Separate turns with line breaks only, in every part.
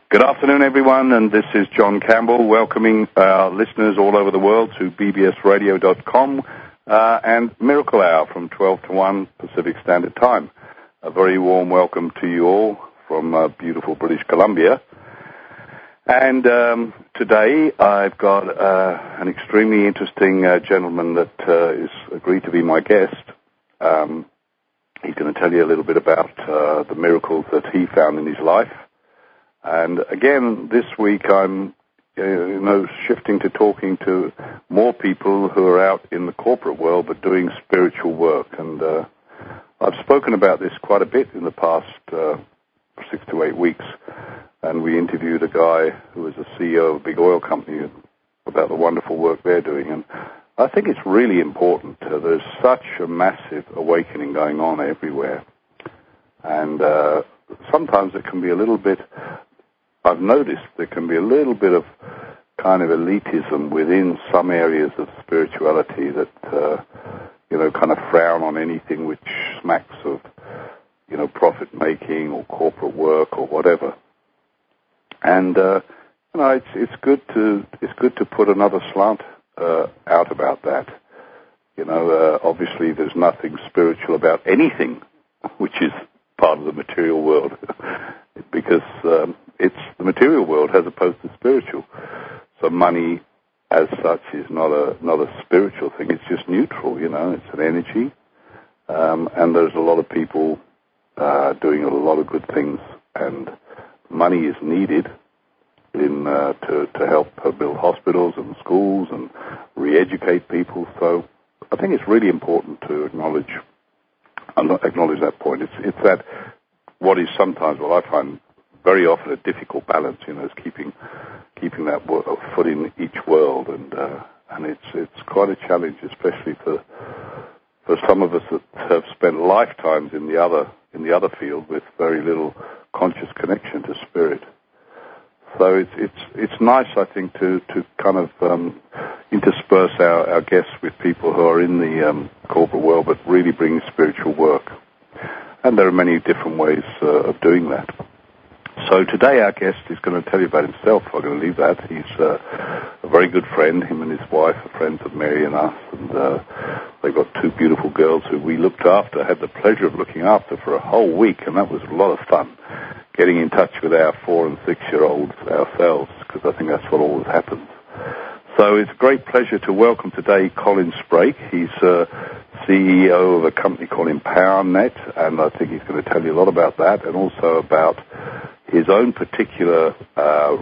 Good afternoon, everyone, and this is John Campbell welcoming our listeners all over the world to bbsradio.com and Miracle Hour from 12 to 1 Pacific Standard Time. A very warm welcome to you all from beautiful British Columbia. And today I've got an extremely interesting gentleman that is agreed to be my guest. He's going to tell you a little bit about the miracles that he found in his life. And again, this week I'm, shifting to talking to more people who are out in the corporate world but doing spiritual work. And I've spoken about this quite a bit in the past 6 to 8 weeks. And we interviewed a guy who was the CEO of a big oil company about the wonderful work they're doing. And I think it's really important. There's such a massive awakening going on everywhere. And sometimes it can be a little bit... I've noticed there can be a little bit of kind of elitism within some areas of spirituality that, kind of frown on anything which smacks of, profit-making or corporate work or whatever. And, it's good to put another slant out about that. Obviously there's nothing spiritual about anything which is part of the material world because it's the material world as opposed to spiritual. So money as such is not a spiritual thing. It's just neutral, it's an energy. And there's a lot of people doing a lot of good things, and money is needed to help build hospitals and schools and re-educate people. So I think it's really important to acknowledge that point. It's that what is sometimes, I find very often a difficult balance, is keeping that foot in each world, and it's quite a challenge, especially for some of us that have spent lifetimes in the other field with very little conscious connection to spirit. So it's nice, I think, to kind of intersperse our guests with people who are in the corporate world, but really bring spiritual work. And there are many different ways of doing that. So today our guest is going to tell you about himself. I'm going to leave that. He's a very good friend. Him and his wife are friends of Mary and us, and they've got 2 beautiful girls who we looked after, had the pleasure of looking after for a whole week, and that was a lot of fun, getting in touch with our 4- and 6-year-olds ourselves, because I think that's what always happens. So it's a great pleasure to welcome today Colin Sprake. He's CEO of a company called EmpowerNet, and I think he's going to tell you a lot about that, and also about his own particular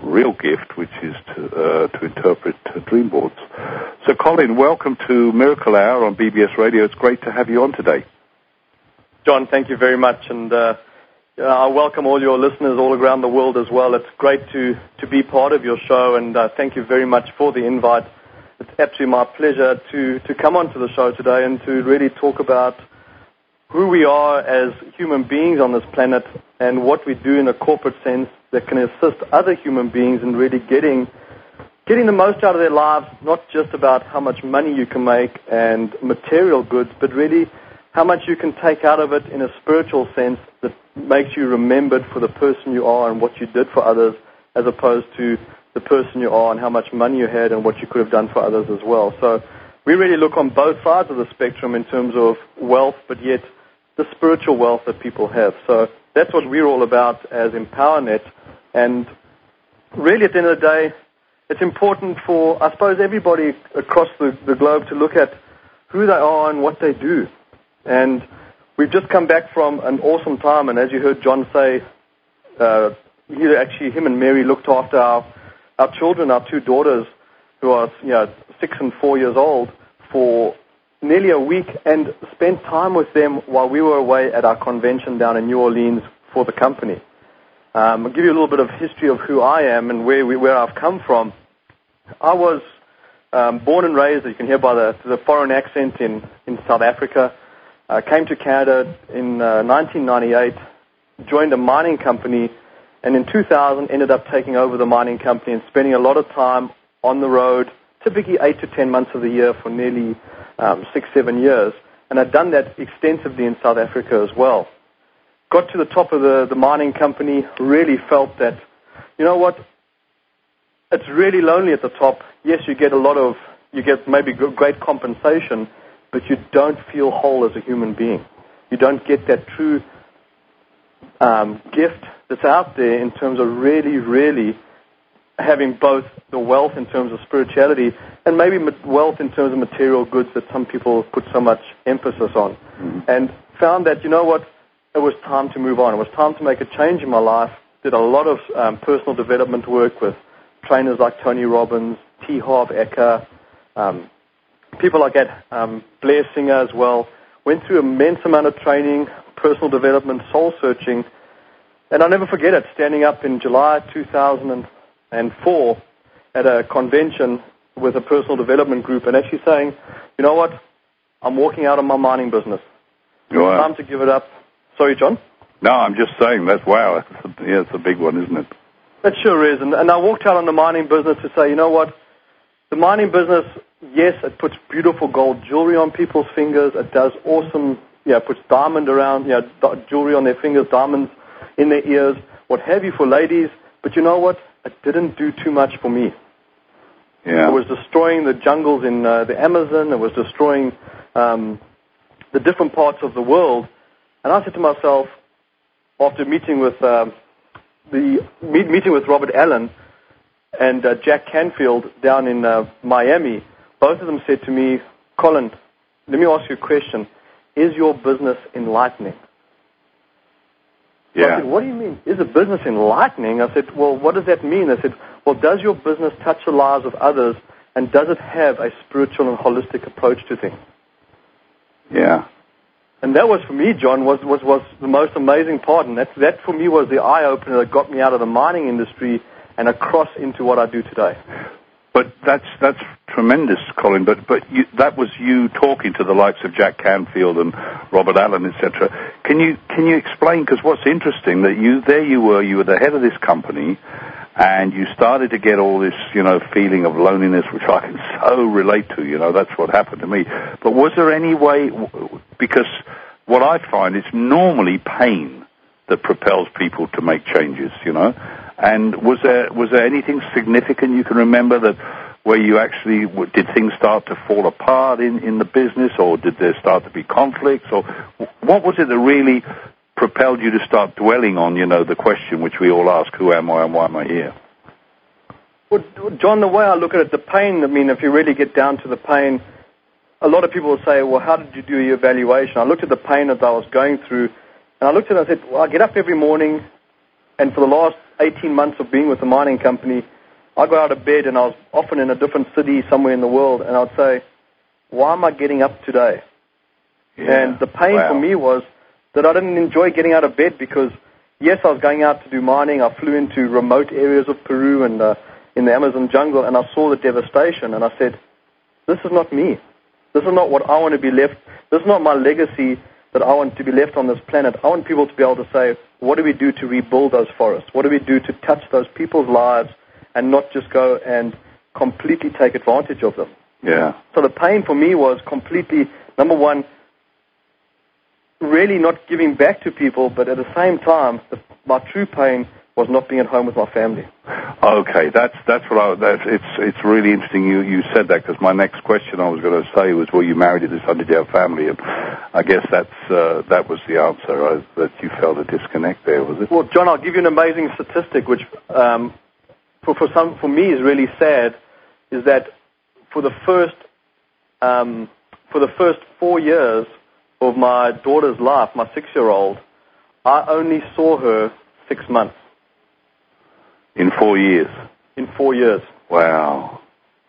real gift, which is to interpret dream boards. So, Colin, welcome to Miracle Hour on BBS Radio. It's great to have you on today.
John, thank you very much, and I welcome all your listeners all around the world as well. It's great to be part of your show, and thank you very much for the invite. It's absolutely my pleasure to come onto the show today and to really talk about who we are as human beings on this planet and what we do in a corporate sense that can assist other human beings in really getting the most out of their lives, not just about how much money you can make and material goods, but really how much you can take out of it in a spiritual sense that makes you remembered for the person you are and what you did for others, as opposed to the person you are and how much money you had and what you could have done for others as well. So we really look on both sides of the spectrum in terms of wealth, but yet the spiritual wealth that people have. So that's what we're all about as EmpowerNet. And really, at the end of the day, it's important for, I suppose, everybody across the globe to look at who they are and what they do. And we've just come back from an awesome time, and as you heard John say, him and Mary looked after our children, our 2 daughters, who are 6 and 4 years old, for nearly a week, and spent time with them while we were away at our convention down in New Orleans for the company. I'll give you a little bit of history of who I am and where I've come from. I was born and raised, as you can hear by the foreign accent, in South Africa. Came to Canada in 1998, joined a mining company, and in 2000 ended up taking over the mining company and spending a lot of time on the road, typically 8 to 10 months of the year for nearly 6-7 years. And I'd done that extensively in South Africa as well. Got to the top of the mining company, really felt that you know what? It's really lonely at the top. Yes, you get maybe great compensation, but you don't feel whole as a human being. You don't get that true gift that's out there in terms of really, really having both the wealth in terms of spirituality and maybe wealth in terms of material goods that some people put so much emphasis on.
Mm-hmm.
And found that, you know what, it was time to move on. It was time to make a change in my life. Did a lot of personal development work with trainers like Tony Robbins, T. Harv Eker, people like that, Blair Singer as well. Went through an immense amount of training, personal development, soul searching. And I'll never forget it, standing up in July 2004 at a convention with a personal development group and actually saying, you know what, I'm walking out of my mining business.
Wow.
It's time to give it up. Sorry, John?
No, I'm just saying, that's wow. It's a big one, isn't it?
It sure is. And I walked out on the mining business to say, you know what, the mining business, yes, it puts beautiful gold jewelry on people's fingers. It does awesome, it puts diamond around, jewelry on their fingers, diamonds in their ears, what have you for ladies. But you know what? It didn't do too much for me.
Yeah.
It was destroying the jungles in the Amazon. It was destroying the different parts of the world. And I said to myself, after meeting with meeting with Robert Allen and Jack Canfield down in Miami, both of them said to me, Colin, let me ask you a question. Is your business enlightening?
Yeah.
I said, what do you mean? Is a business enlightening? I said, well, what does that mean? I said, well, does your business touch the lives of others, and does it have a spiritual and holistic approach to things?
Yeah.
And that was, for me, John, was the most amazing part. And that for me, was the eye-opener that got me out of the mining industry and across into what I do today.
But that's tremendous, Colin. But that was you talking to the likes of Jack Canfield and Robert Allen, etc. Can you explain? Because what's interesting that you were the head of this company, and you started to get all this feeling of loneliness, which I can so relate to. That's what happened to me. But was there any way? Because what I find, it's normally pain that propels people to make changes. And was there anything significant you can remember that where you actually did things start to fall apart in the business, or did there start to be conflicts, or what was it that really propelled you to start dwelling on the question which we all ask, who am I and why am I here?
Well, John, the way I look at it, the pain, if you really get down to the pain, a lot of people will say, well, how did you do your evaluation? I looked at the pain that I was going through, and I looked at it and I said, well, I get up every morning, and for the last 18 months of being with the mining company, I got out of bed and I was often in a different city somewhere in the world, and I'd say, why am I getting up today? Yeah. And the pain for me was that I didn't enjoy getting out of bed because, yes, I was going out to do mining. I flew into remote areas of Peru and in the Amazon jungle, and I saw the devastation, and I said, this is not me. This is not what I want to be left. This is not my legacy that I want to be left on this planet. I want people to be able to say, what do we do to rebuild those forests? What do we do to touch those people's lives and not just go and completely take advantage of them?
Yeah.
So the pain for me was completely, number one, really not giving back to people, but at the same time, my true pain was not being at home with my family.
Okay, it's really interesting you said that, because my next question I was going to say was, well, you married into this underground family, and I guess that was the answer, that you felt a disconnect there, was it?
Well, John, I'll give you an amazing statistic, which for me is really sad, is that for the first 4 years of my daughter's life, my 6-year-old, I only saw her 6 months.
In 4 years?
In 4 years.
Wow.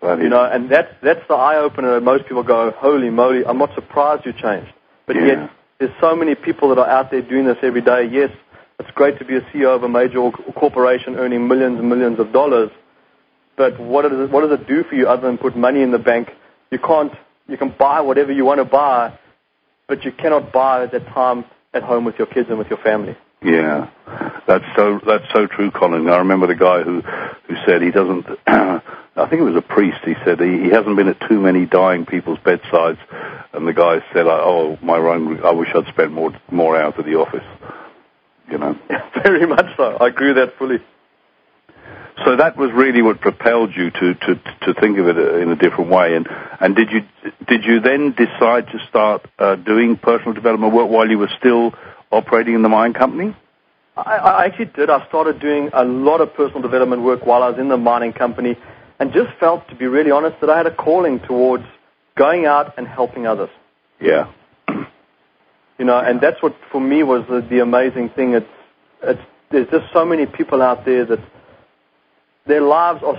And that's the eye-opener that most people go, holy moly, I'm not surprised you changed. But yet, there's so many people that are out there doing this every day. Yes, it's great to be a CEO of a major corporation earning millions and millions of dollars, but what does it do for you other than put money in the bank? You can buy whatever you want to buy, but you cannot buy that time at home with your kids and with your family.
Yeah, that's so true, Colin. I remember the guy who said he doesn't. I think it was a priest. He said he hasn't been at too many dying people's bedsides, and the guy said, "Oh, I wish I'd spent more hours at the office."
Very much so. I agree with that fully.
So that was really what propelled you to think of it in a different way. And did you then decide to start doing personal development work while you were still operating in the mine company?
I actually did. I started doing a lot of personal development work while I was in the mining company, and just felt, to be really honest, that I had a calling towards going out and helping others.
Yeah.
And that's what for me was the amazing thing. There's just so many people out there that their lives are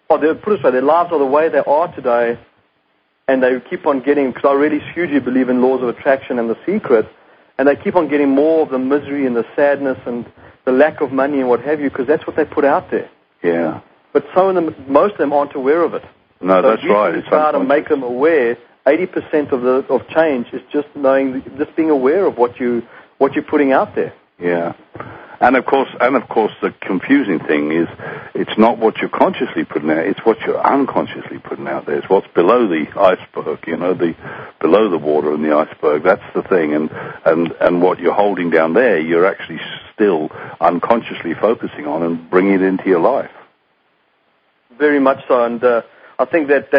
their lives are the way they are today, and they keep on getting, because I really hugely believe in laws of attraction and The Secret, and they keep on getting more of the misery and the sadness and the lack of money and what have you, because that's what they put out there.
Yeah.
But most of them aren't aware of it.
No,
so
that's right.
It's try to make them aware. 80% of change is just being aware of what you're putting out there.
Yeah. And of course, the confusing thing is, it's not what you're consciously putting out; it's what you're unconsciously putting out there. It's what's below the iceberg, below the water in the iceberg. That's the thing, and what you're holding down there, you're actually still unconsciously focusing on and bringing it into your life.
Very much so, and I think that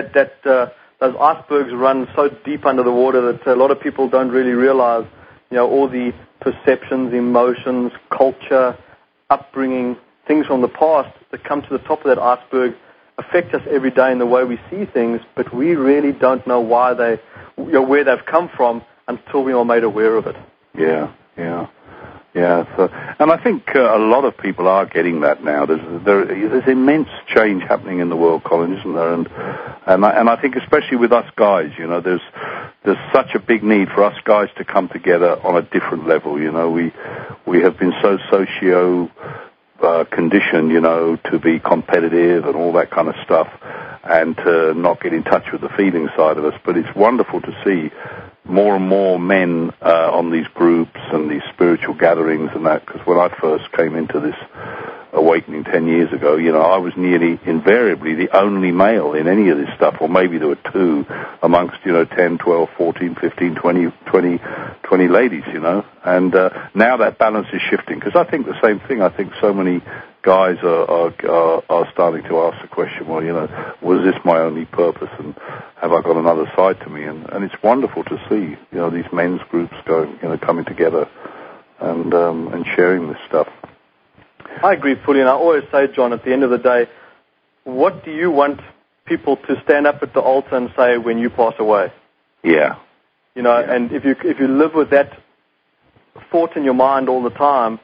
those icebergs run so deep under the water that a lot of people don't really realize. All the perceptions, emotions, culture, upbringing, things from the past that come to the top of that iceberg affect us every day in the way we see things, but we really don't know why where they've come from until we are made aware of it.
Yeah. So, and I think a lot of people are getting that now. There's immense change happening in the world, Colin, isn't there? And I think especially with us guys, there's such a big need for us guys to come together on a different level. We have been so conditioned, to be competitive and all that kind of stuff, and to not get in touch with the feeling side of us. But it's wonderful to see more and more men on these groups and these spiritual gatherings and that, because when I first came into this awakening 10 years ago, I was nearly invariably the only male in any of this stuff, or maybe there were two amongst, 10, 12, 14, 15, 20 ladies, and now that balance is shifting, because I think the same thing. I think so many guys are starting to ask the question, well, was this my only purpose, and have I got another side to me? And it's wonderful to see, these men's groups coming together and sharing this stuff.
I agree fully, and I always say, John, at the end of the day, what do you want people to stand up at the altar and say when you pass away?
Yeah.
And if you live with that thought in your mind all the time,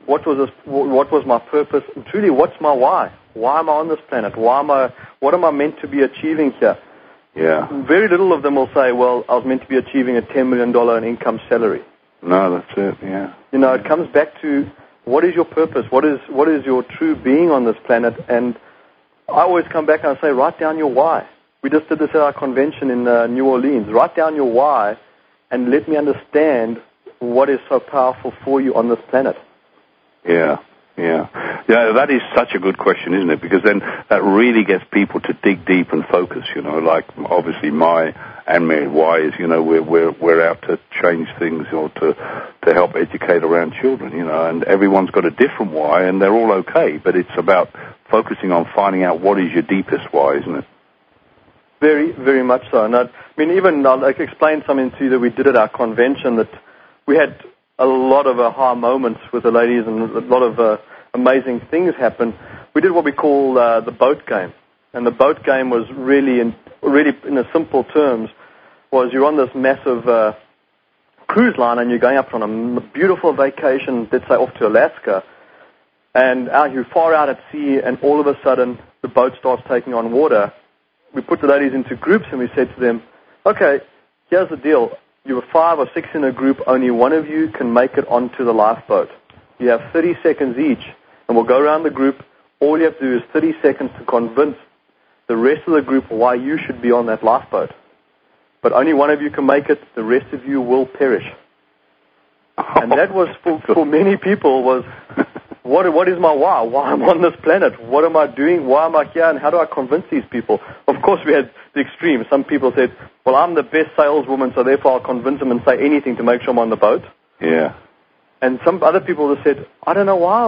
what was my purpose? And truly, what's my why? Why am I on this planet? What am I meant to be achieving here?
Yeah.
Very little of them will say, well, I was meant to be achieving a $10 million income salary.
No, that's it, yeah.
It comes back to, what is your purpose? What is your true being on this planet? And I always come back and I say, write down your why. We just did this at our convention in New Orleans. Write down your why and let me understand what is so powerful for you on this planet. Yeah,
that is such a good question, isn't it? Because then that really gets people to dig deep and focus, like obviously my and Mary why is, we're out to change things or to help educate around children, and everyone's got a different why and they're all okay, but it's about focusing on finding out what is your deepest why, isn't it?
Very, very much so. And I'll explain something to you that we did at our convention, that we had a lot of aha moments with the ladies and a lot of amazing things happened. We did what we call the boat game. And the boat game was really in a simple terms, was you're on this massive cruise line and you're going up on a beautiful vacation, let's say off to Alaska, and you're far out at sea, and all of a sudden the boat starts taking on water. We put the ladies into groups and we said to them, okay, here's the deal. You were 5 or 6 in a group, only one of you can make it onto the lifeboat. You have 30 seconds each, and we'll go around the group. All you have to do is 30 seconds to convince the rest of the group why you should be on that lifeboat. But only one of you can make it, the rest of you will perish. And that was, for many people, was, what is my why? Why am I on this planet? What am I doing? Why am I here? And how do I convince these people? Of course, we had the extreme. Some people said, well, I'm the best saleswoman, so therefore I'll convince them and say anything to make sure I'm on the boat.
Yeah.
And some other people have said, I don't know why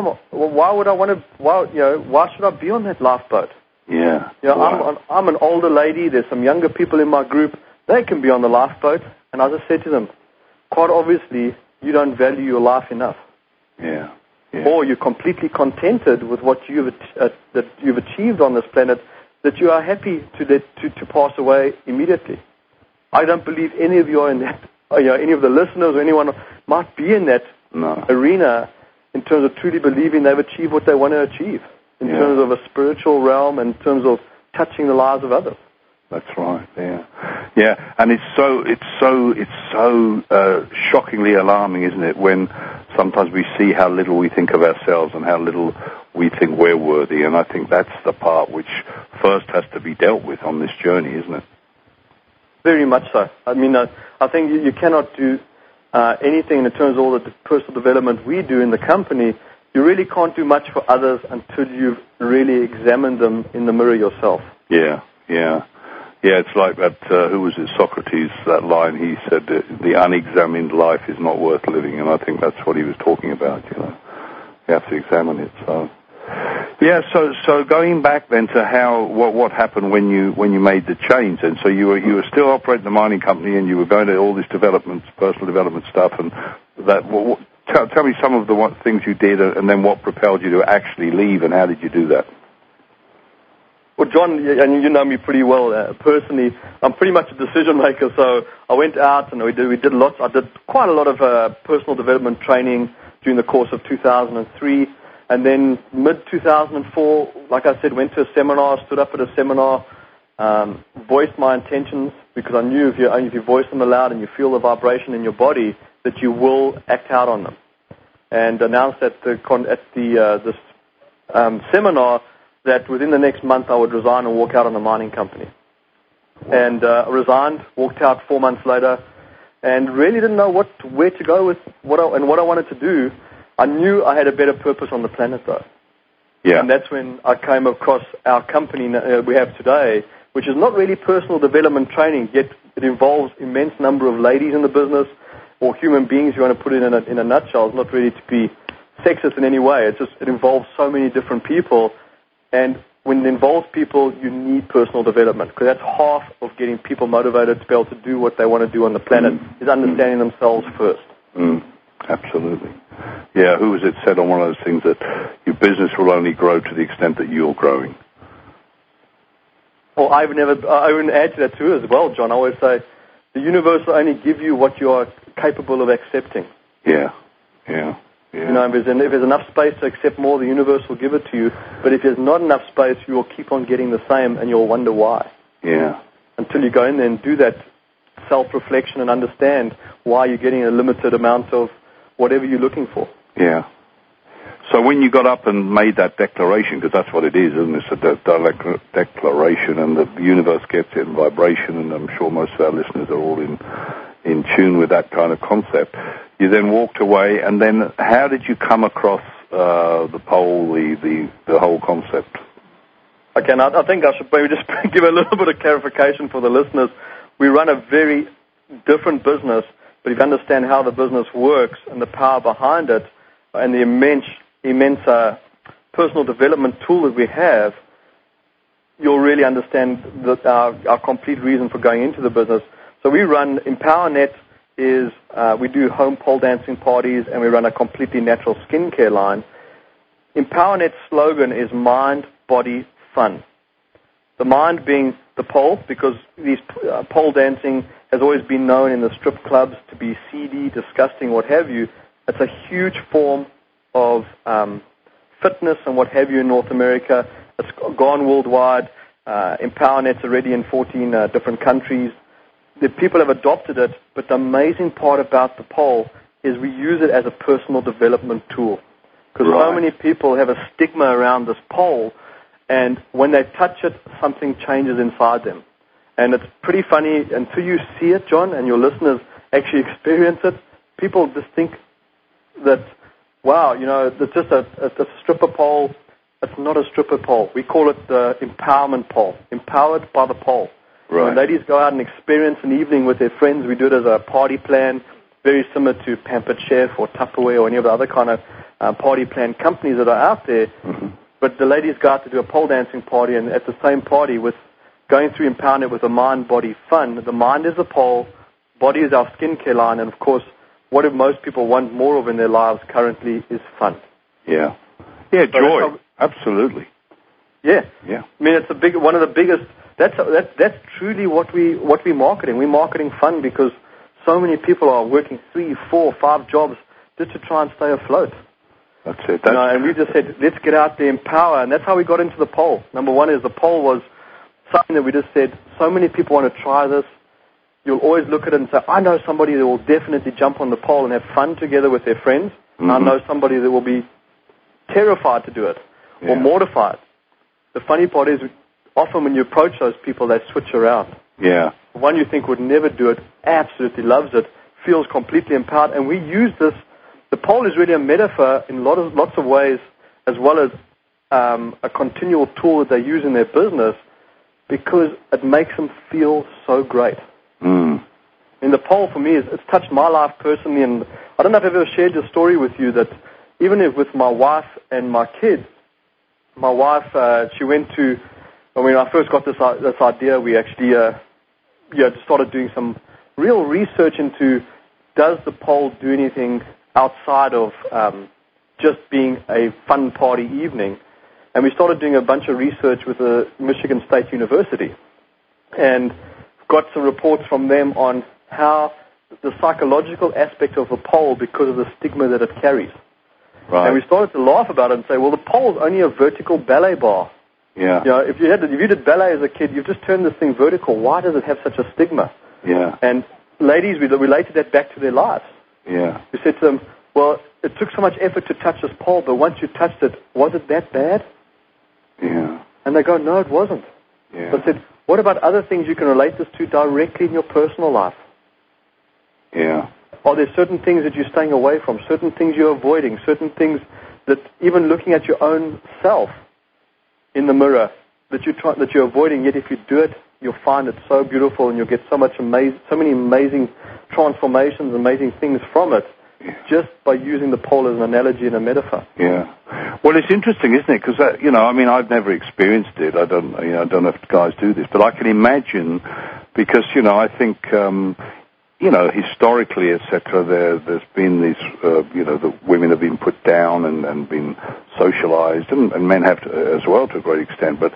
would I want to, why should I be on that lifeboat?
Yeah.
Wow. I'm an older lady. There's some younger people in my group. They can be on the lifeboat. And I just said to them, quite obviously, you don't value your life enough.
Yeah.
Or you're completely contented with what that you've achieved on this planet, that you are happy to pass away immediately. I don't believe any of you are in that, any of the listeners or anyone might be in that arena in terms of truly believing they've achieved what they want to achieve in terms of a spiritual realm and in terms of touching the lives of others.
That's right. Yeah, and it's so shockingly alarming, isn't it, when sometimes we see how little we think of ourselves and how little we think we're worthy, and I think that's the part which first has to be dealt with on this journey, isn't it?
Very much so. I mean, I think you cannot do anything in terms of all the personal development we do in the company. You really can't do much for others until you've really examined them in the mirror yourself. Yeah,
it's like that, who was it, Socrates, that line, he said, the unexamined life is not worth living, and I think that's what he was talking about, You have to examine it, so... Yeah, so going back then to what happened when you made the change, and so you were still operating the mining company, and you were going to all this personal development stuff, and that. Tell me some of the things you did, and then what propelled you to actually leave, and how did you do that?
Well, John, and you know me pretty well personally. I'm pretty much a decision maker, so I went out and we did lots. I did quite a lot of personal development training during the course of 2003. And then mid-2004, like I said, went to a seminar, stood up at a seminar, voiced my intentions, because I knew if you voice them aloud and you feel the vibration in your body, that you will act out on them. And announced at this seminar that within the next month I would resign and walk out on the mining company. And I resigned, walked out 4 months later, and really didn't know where to go with what I wanted to do. I knew I had a better purpose on the planet, though.
Yeah.
And that's when I came across our company we have today, which is not really personal development training, yet it involves immense number of ladies in the business, or human beings, you want to put it in a nutshell. It's not really to be sexist in any way. It involves so many different people. And when it involves people, you need personal development, because that's half of getting people motivated to be able to do what they want to do on the planet, is understanding themselves first.
Absolutely. Yeah, who was it said on one of those things that your business will only grow to the extent that you're growing? Well,
I would add to that too as well, John. I always say the universe will only give you what you are capable of accepting.
Yeah.
If there's enough space to accept more, the universe will give it to you. But if there's not enough space, you will keep on getting the same, and you'll wonder why.
Yeah.
Until you go in there and do that self-reflection and understand why you're getting a limited amount of whatever you're looking for.
Yeah. So when you got up and made that declaration, because that's what it is, isn't it? It's a declaration, and the universe gets it in vibration, and I'm sure most of our listeners are all in tune with that kind of concept. You then walked away, and then how did you come across the pole, the whole concept?
Okay, now I think I should maybe just give a little bit of clarification for the listeners. We run a very different business, but if you understand how the business works and the power behind it and the immense personal development tool that we have, you'll really understand our complete reason for going into the business. So we run EmpowerNet we do home pole dancing parties, and we run a completely natural skincare line. EmpowerNet's slogan is mind, body, fun. The mind being the pole, because these pole dancing has always been known in the strip clubs to be seedy, disgusting, what have you. It's a huge form of fitness and what have you in North America. It's gone worldwide. EmpowerNet's already in 14 different countries. The people have adopted it, but the amazing part about the pole is we use it as a personal development tool. Because so many people have a stigma around this pole, and when they touch it, something changes inside them. And it's pretty funny, until you see it, John, and your listeners actually experience it, people just think that, wow, it's just a stripper pole. It's not a stripper pole. We call it the empowerment pole, empowered by the pole.
Right.
When ladies go out and experience an evening with their friends, we do it as a party plan. very similar to Pampered Chef or Tupperware or any of the other kind of party plan companies that are out there.
Mm-hmm.
But the ladies go out to do a pole dancing party, and at the same party, with going through Empowernet with a mind, body, fun. The mind is the pole, body is our skincare line, and of course, what if most people want more of in their lives currently is fun.
Yeah. Yeah, joy. Absolutely.
Yeah.
Yeah.
I mean, it's one of the biggest. That's truly what we're marketing. We're marketing fun because so many people are working 3, 4, 5 jobs just to try and stay afloat.
That's it.
And we just said, let's get out there, empower, and that's how we got into the pole. Number one is the pole was something that we just said, so many people want to try this. You'll always look at it and say, I know somebody that will definitely jump on the pole and have fun together with their friends.
Mm-hmm.
And I know somebody that will be terrified to do it or mortified. The funny part is, often when you approach those people, they switch around.
Yeah.
The one you think would never do it absolutely loves it, feels completely empowered, and we use this. The pole is really a metaphor in lots of ways, as well as a continual tool that they use in their business, because it makes them feel so great.
Mm.
And the pole for me, it's touched my life personally, and I don't know if I've ever shared this story with you, that even with my wife and my kids, my wife, she went to, when I first got this idea, we actually started doing some real research into, does the pole do anything outside of just being a fun party evening? And we started doing a bunch of research with the Michigan State University, and got some reports from them on how the psychological aspect of the pole, because of the stigma that it carries.
Right.
And we started to laugh about it and say, well, the pole is only a vertical ballet bar.
Yeah.
You know, if you did ballet as a kid, you've just turned this thing vertical. Why does it have such a stigma?
Yeah.
And ladies, we related that back to their lives.
Yeah.
We said to them, well, it took so much effort to touch this pole, but once you touched it, was it that bad?
Yeah.
And they go, no, it wasn't.
Yeah.
So I said, what about other things you can relate this to directly in your personal life?
Yeah.
Are there certain things that you're staying away from, certain things you're avoiding, certain things that even looking at your own self in the mirror that you're avoiding, yet if you do it, you'll find it so beautiful and you'll get so many amazing transformations, amazing things from it, just by using the pole as an analogy and a metaphor.
Yeah. Well, it's interesting, isn't it? Because I've never experienced it. I don't know if guys do this, but I can imagine, because I think historically, etc., there's been these, the women have been put down and been socialized, and men have to, as well to a great extent, but,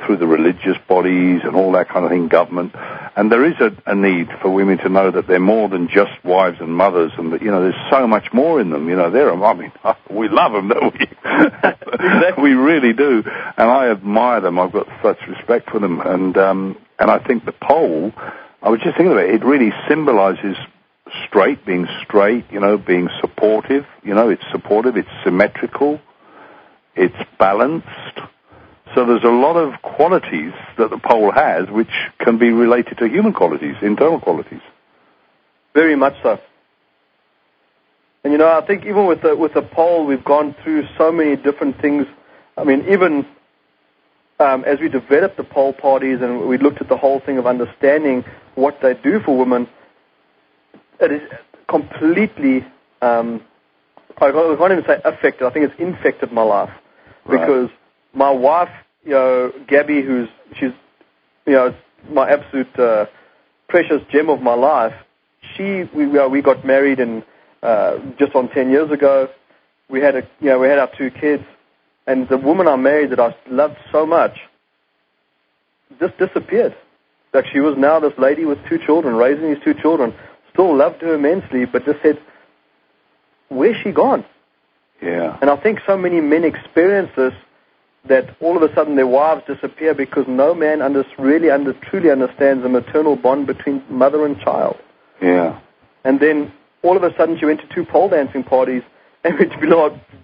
through the religious bodies and all that kind of thing, government, and there is a need for women to know that they're more than just wives and mothers, and that, there's so much more in them, we love them, don't we?
Exactly.
We really do, and I admire them. I've got such respect for them, and I think the pole, I was just thinking about it, it really symbolizes being straight, being supportive, it's supportive, it's symmetrical, it's balanced. So there's a lot of qualities that the pole has which can be related to human qualities, internal qualities.
Very much so. And I think even with the pole, we've gone through so many different things. Even as we developed the pole parties and we looked at the whole thing of understanding what they do for women, it is completely, I can't even say affected, I think it's infected my life.
Right. Because
my wife, Gabby, she's my absolute precious gem of my life, we got married in just on 10 years ago. We had our 2 kids, and the woman I married that I loved so much just disappeared. Like, she was now this lady with 2 children, raising these 2 children, still loved her immensely, but just said, where's she gone?
Yeah.
And I think so many men experience this, that all of a sudden their wives disappear because no man truly understands the maternal bond between mother and child.
Yeah.
And then all of a sudden she went to 2 pole dancing parties, and it's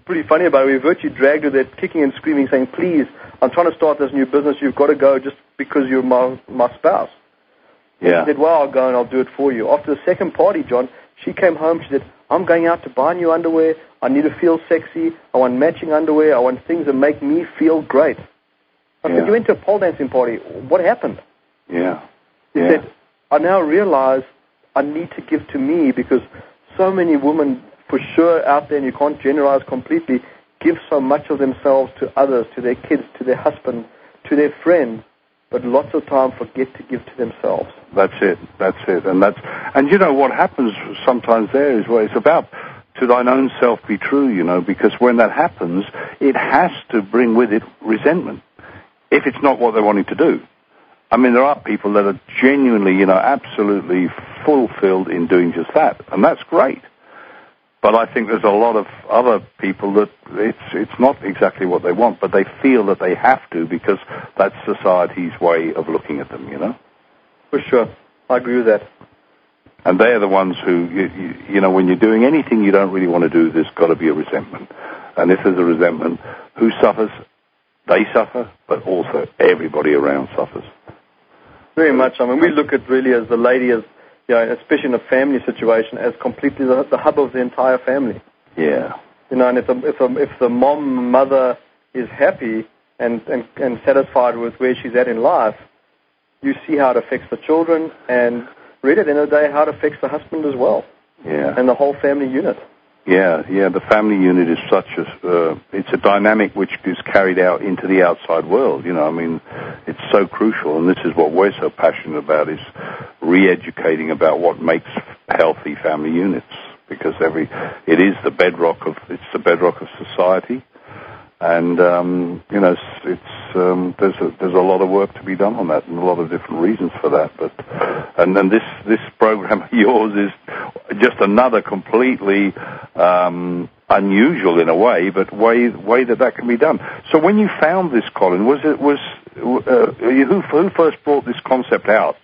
pretty funny about it. We virtually dragged her there kicking and screaming, saying, please, I'm trying to start this new business. You've got to go just because you're my spouse.
Yeah.
She said, well, I'll go and I'll do it for you. After the second party, John, she came home. She said, I'm going out to buy new underwear. I need to feel sexy. I want matching underwear. I want things that make me feel great. I said, you went to a pole dancing party. What happened?
Yeah.
He said, I now realize I need to give to me, because so many women, for sure, out there, and you can't generalize completely, give so much of themselves to others, to their kids, to their husband, to their friends, but lots of time forget to give to themselves.
That's it. And you know what happens sometimes there is, well, it's about to thine own self be true, you know, because when that happens, it has to bring with it resentment if it's not what they're wanting to do. I mean, there are people that are genuinely, you know, absolutely fulfilled in doing just that, and that's great. But I think there's a lot of other people that it's not exactly what they want, but they feel that they have to because that's society's way of looking at them, you know?
For sure. I agree with that.
And they're the ones who, you know, when you're doing anything you don't really want to do, there's got to be a resentment. And if there's a resentment, who suffers? They suffer, but also everybody around suffers.
Very much. I mean, we look at really as the lady, as, you know, especially in a family situation, as completely the hub of the entire family.
Yeah.
You know, and if the mother is happy and satisfied with where she's at in life, you see how it affects the children, and really at the end of the day, how it affects the husband as well.
Yeah.
And the whole family unit.
Yeah. The family unit is it's a dynamic which is carried out into the outside world. You know, I mean, it's so crucial, and this is what we're so passionate about, is re-educating about what makes healthy family units, because it is the bedrock of society, and you know, there's a lot of work to be done on that, and a lot of different reasons for that. And then this program of yours is just another completely unusual in a way, but way that can be done. So when you found this, Colin, who first brought this concept out?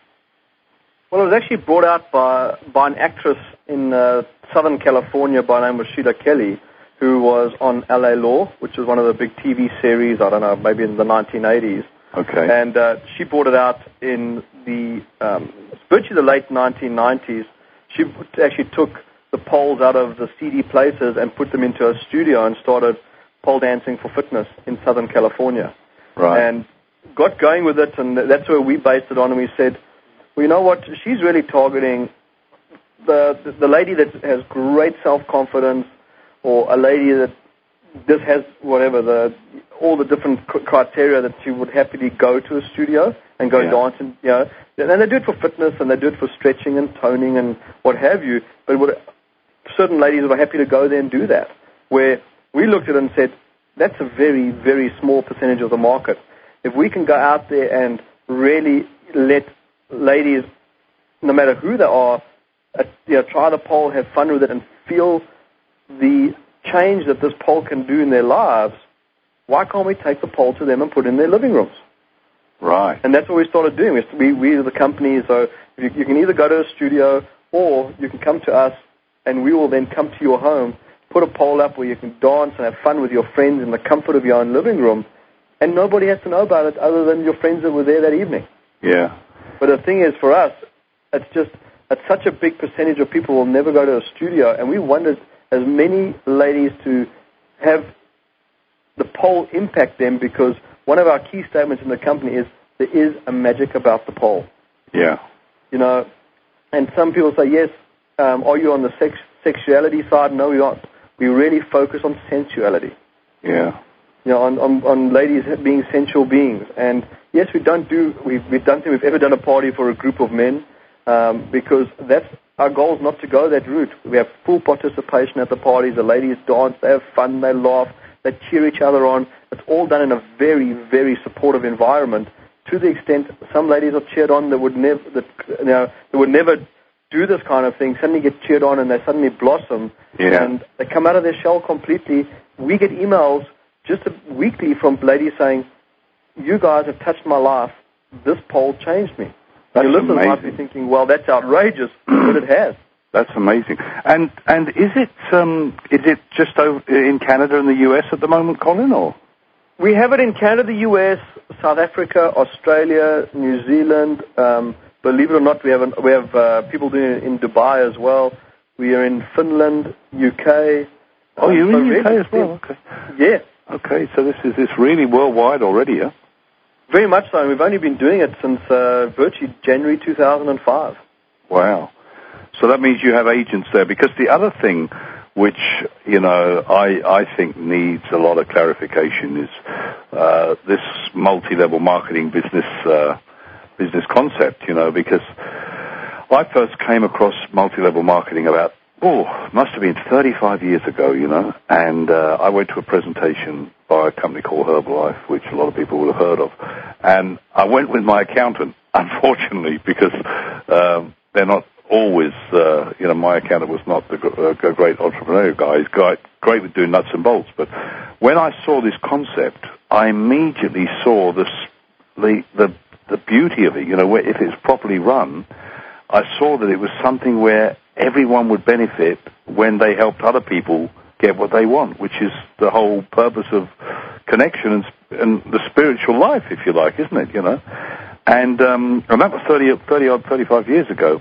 Well, it was actually brought out by an actress in Southern California by the name of Sheila Kelly, who was on LA Law, which was one of the big TV series, I don't know, maybe in the 1980s.
Okay.
And she brought it out in virtually the late 1990s. She actually took the poles out of the seedy places and put them into a studio and started pole dancing for fitness in Southern California.
Right.
And got going with it, and that's where we based it on, and we said, well, you know what, she's really targeting the lady that has great self-confidence, or a lady that just has whatever, all the different criteria that she would happily go to a studio and go dance, and, you know, and they do it for fitness, and they do it for stretching and toning and what have you, but certain ladies are happy to go there and do that, where we looked at it and said, that's a very, very small percentage of the market. If we can go out there and really let ladies, no matter who they are, you know, try the pole, have fun with it, and feel the change that this pole can do in their lives, why can't we take the pole to them and put it in their living rooms?
Right.
And that's what we started doing. We are the company, so you can either go to a studio or you can come to us, and we will then come to your home, put a pole up where you can dance and have fun with your friends in the comfort of your own living room, and nobody has to know about it other than your friends that were there that evening.
Yeah.
But the thing is, for us, it's such a big percentage of people will never go to a studio, and we wanted as many ladies to have the pole impact them, because one of our key statements in the company is there is a magic about the pole.
Yeah.
You know, and some people say, yes, are you on the sexuality side? No, we aren't. We really focus on sensuality.
Yeah.
You know, on ladies being sensual beings. And yes, we've ever done a party for a group of men, because that's our goal is not to go that route. We have full participation at the parties. The ladies dance, they have fun, they laugh, they cheer each other on. It's all done in a very, very supportive environment. To the extent some ladies are cheered on that would never do this kind of thing, suddenly get cheered on and they suddenly blossom, and they come out of their shell completely. We get emails just weekly from ladies saying, you guys have touched my life. This pole changed me.
That's
your listeners
amazing.
might be thinking, well, that's outrageous, but it has.
That's amazing. And is it just over in Canada and the US at the moment, Colin, or?
We have it in Canada, the US, South Africa, Australia, New Zealand. Believe it or not, we have people doing it in Dubai as well. We are in Finland, UK.
Oh, you're in the UK as well? Okay.
Yeah.
Okay, so this is really worldwide already, yeah?
Very much so. We've only been doing it since virtually January 2005.
Wow. So that means you have agents there. Because the other thing which, I think needs a lot of clarification is this multi-level marketing business concept, because I first came across multi-level marketing about, must have been 35 years ago, and I went to a presentation by a company called Herbalife, which a lot of people will have heard of, and I went with my accountant, unfortunately, because they're not always, my accountant was not a great entrepreneurial guy. He's great with doing nuts and bolts, but when I saw this concept, I immediately saw the beauty of it, if it's properly run. I saw that it was something where everyone would benefit when they helped other people get what they want, which is the whole purpose of connection and the spiritual life, if you like, isn't it, And that was 35 years ago.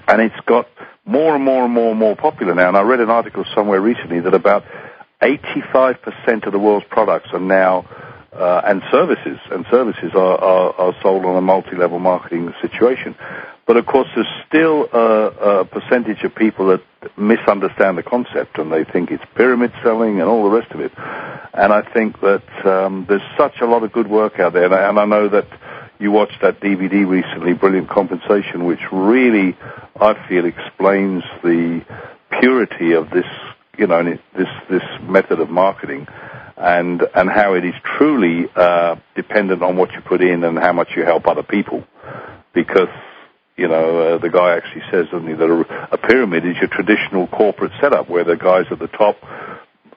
And it's got more and more and more and more popular now. And I read an article somewhere recently that about 85% of the world's products are now, and services are sold on a multi-level marketing situation. But of course, there's still a percentage of people that misunderstand the concept and they think it's pyramid selling and all the rest of it. And I think that there's such a lot of good work out there. And I know that you watched that DVD recently, Brilliant Compensation, which really, I feel, explains the purity of this, this method of marketing, and how it is truly dependent on what you put in and how much you help other people. Because, the guy actually says, doesn't he, that a pyramid is your traditional corporate setup where the guys at the top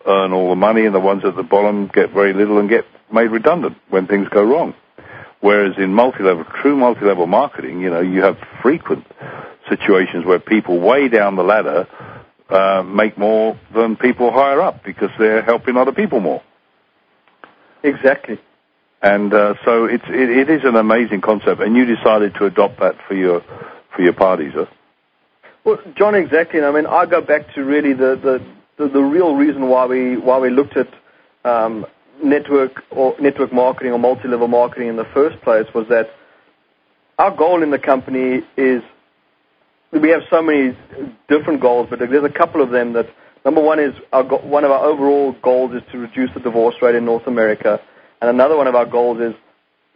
earn all the money and the ones at the bottom get very little and get made redundant when things go wrong. Whereas in true multi-level marketing, you have frequent situations where people way down the ladder make more than people higher up because they're helping other people more.
Exactly.
And so it is an amazing concept, and you decided to adopt that for your parties, huh?
Well, John, exactly. And I mean, I go back to really the real reason why we looked at network marketing or multi-level marketing in the first place was that our goal in the company is, we have so many different goals, but there's a couple of them that, number one is, one of our overall goals is to reduce the divorce rate in North America, and another one of our goals is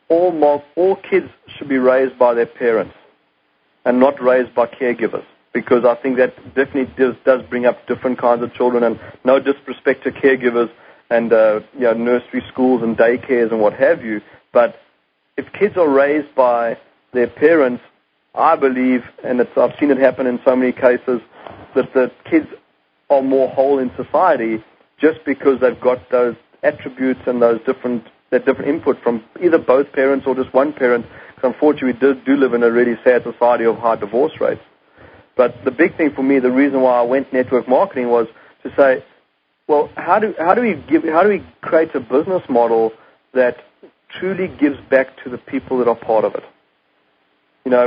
all kids should be raised by their parents and not raised by caregivers, because I think that definitely does bring up different kinds of children, and no disrespect to caregivers and nursery schools and daycares and what have you. But if kids are raised by their parents, I believe, and I've seen it happen in so many cases, that the kids are more whole in society just because they've got those attributes and that different input from either both parents or just one parent. Because unfortunately, we do live in a really sad society of high divorce rates. But the big thing for me, the reason why I went network marketing was to say, well, how do we create a business model that truly gives back to the people that are part of it?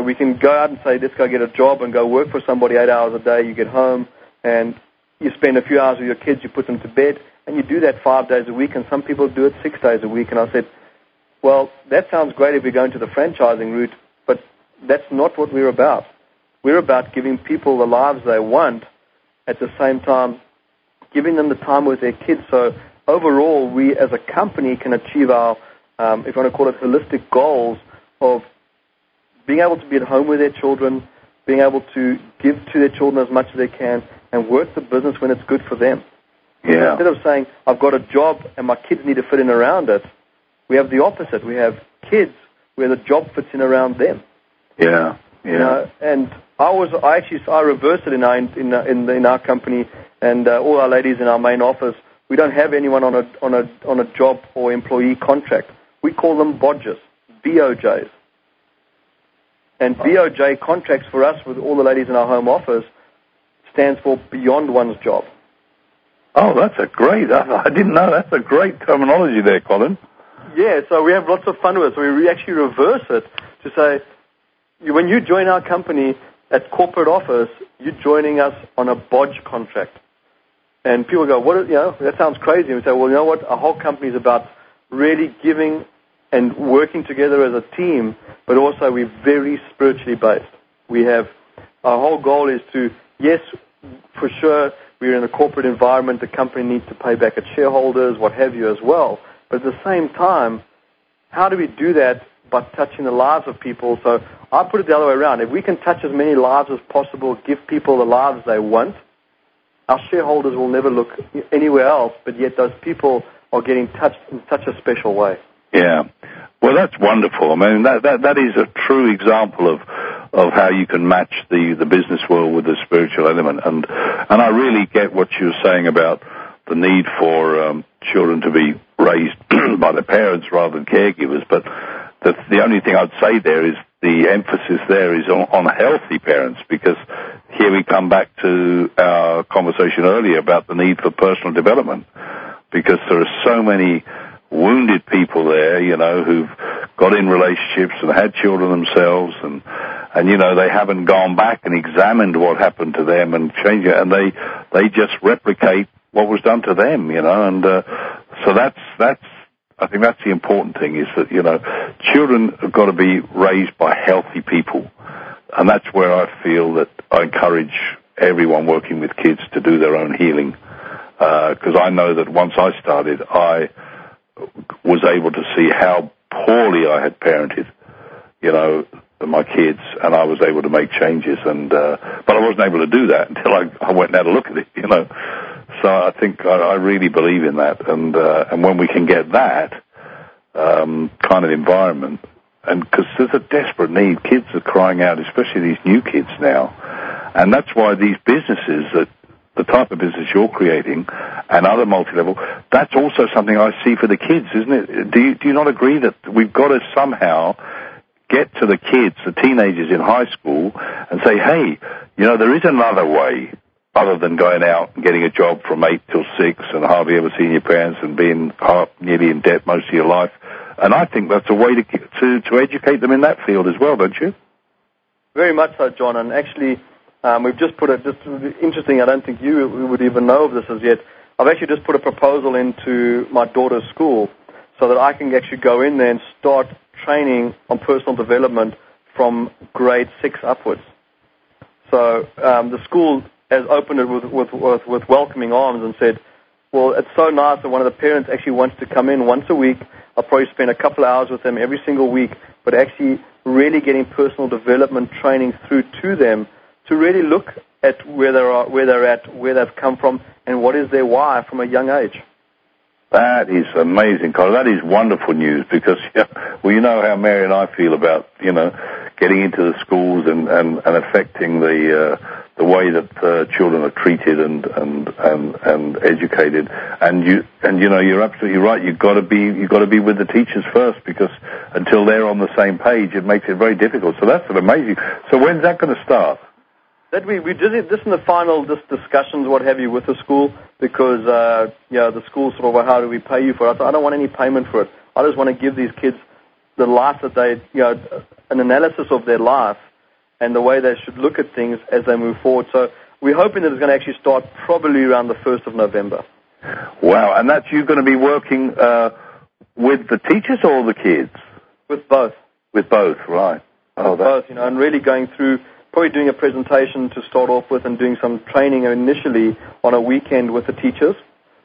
We can go out and say, let's go get a job and go work for somebody 8 hours a day. You get home and you spend a few hours with your kids, you put them to bed, and you do that 5 days a week, and some people do it 6 days a week. And I said, well, that sounds great if we're going to the franchising route, but that's not what we're about. We're about giving people the lives they want, at the same time giving them the time with their kids. So overall, we as a company can achieve our, if you want to call it, holistic goals of being able to be at home with their children, being able to give to their children as much as they can, and work the business when it's good for them.
Yeah.
Instead of saying, I've got a job and my kids need to fit in around it, we have the opposite. We have kids where the job fits in around them.
Yeah, yeah.
And I reversed it in our company, and all our ladies in our main office, we don't have anyone on a job or employee contract. We call them bodges, BOJs. And BOJ contracts for us with all the ladies in our home office stands for beyond one's job.
Oh, that's I didn't know. That's a great terminology there, Colin.
Yeah, so we have lots of fun with it. So we actually reverse it to say, when you join our company at corporate office, you're joining us on a bodge contract. And people go, that sounds crazy. And we say, well, you know what? Our whole company is about really giving and working together as a team, but also we're very spiritually based. We have our whole goal is to, yes, for sure, we're in a corporate environment, the company needs to pay back its shareholders, what have you as well. But at the same time, how do we do that by touching the lives of people? So I put it the other way around. If we can touch as many lives as possible, give people the lives they want, our shareholders will never look anywhere else, but yet those people are getting touched in such a special way.
Yeah. Well, that's wonderful. I mean, that is a true example of how you can match the business world with the spiritual element. And I really get what you were saying about the need for children to be raised by their parents rather than caregivers. But the only thing I'd say there is the emphasis there is on healthy parents, because here we come back to our conversation earlier about the need for personal development, because there are so many wounded people there, you know, who've got in relationships and had children themselves, and you know, they haven't gone back and examined what happened to them and changed it, and they just replicate what was done to them, you know, and so that's I think that's the important thing, is that, you know, children have got to be raised by healthy people, and that's where I feel that I encourage everyone working with kids to do their own healing, because I know that once I started, I was able to see how poorly I had parented, you know, my kids, and I was able to make changes, and but I wasn't able to do that until I went and had a look at it, you know. So I think I really believe in that, and when we can get that kind of environment, and because there's a desperate need, kids are crying out, especially these new kids now, and that's why these businesses, that the type of business you're creating and other multi-level, that's also something I see for the kids, isn't it? Do you not agree that we've got to somehow get to the kids, the teenagers in high school, and say, hey, you know, there is another way other than going out and getting a job from 8 till 6 and hardly ever seeing your parents and being nearly in debt most of your life. And I think that's a way to educate them in that field as well, don't you?
Very much so, John. And actually, we've just put just interesting, I don't think you would even know of this as yet. I've actually just put a proposal into my daughter's school so that I can actually go in there and start training on personal development from grade 6 upwards. So the school has opened it with welcoming arms and said, well, it's so nice that one of the parents actually wants to come in once a week. I'll probably spend a couple of hours with them every single week, but actually really getting personal development training through to them to really look at where they're at, where they've come from, and what is their why from a young age.
That is amazing, Colin. That is wonderful news, because, well, you know how Mary and I feel about, you know, getting into the schools and affecting the way that children are treated and educated. And you know, you're absolutely right. You've got to be with the teachers first, because until they're on the same page, it makes it very difficult. So that's amazing. So when's that going to start?
That we did this in the final discussions, what have you, with the school, because the school sort of, well, how do we pay you for it? I don't want any payment for it. I just want to give these kids the life that they, you know, an analysis of their life and the way they should look at things as they move forward. So we're hoping that it's going to actually start probably around the 1st of November.
Wow, and that's you going to be working with the teachers or the kids?
With both.
With both, right.
With both, you know, and really going through, probably doing a presentation to start off with and doing some training initially on a weekend with the teachers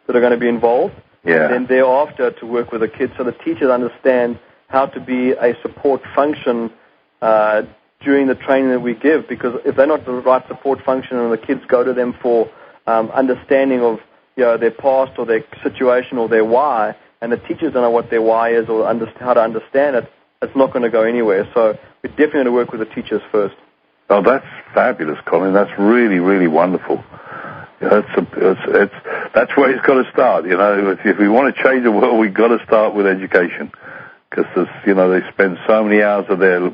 that are going to be involved.
Yeah.
And then thereafter to work with the kids so the teachers understand how to be a support function during the training that we give, because if they're not the right support function and the kids go to them for understanding of, you know, their past or their situation or their why, and the teachers don't know what their why is or how to understand it, it's not going to go anywhere. So we definitely going to work with the teachers first.
Oh, that's fabulous, Colin. That's really, really wonderful. You know, that's where it's got to start. You know, if we want to change the world, we've got to start with education, because you know, they spend so many hours of their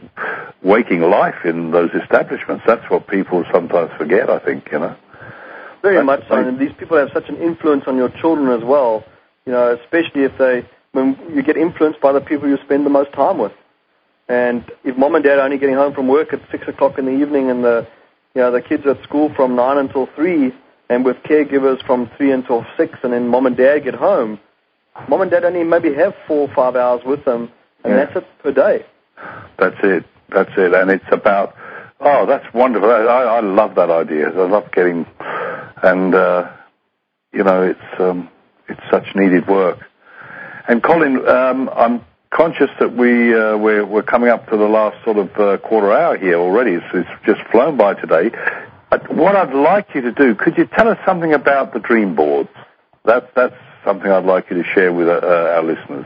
waking life in those establishments. That's what people sometimes forget, I think. You know,
very much so. And these people have such an influence on your children as well. You know, especially when you get influenced by the people you spend the most time with. And if mom and dad are only getting home from work at 6 o'clock in the evening, and the kids are at school from 9 until 3, and with caregivers from 3 until 6, and then mom and dad get home, mom and dad only maybe have 4 or 5 hours with them, and that's it per day.
That's it. And it's about Oh, that's wonderful. I love that idea. I love getting, and it's such needed work. And Colin, I'm conscious that we're coming up to the last sort of quarter hour here already. It's just flown by today. What I'd like you to do, could you tell us something about the dream boards? That's something I'd like you to share with our listeners.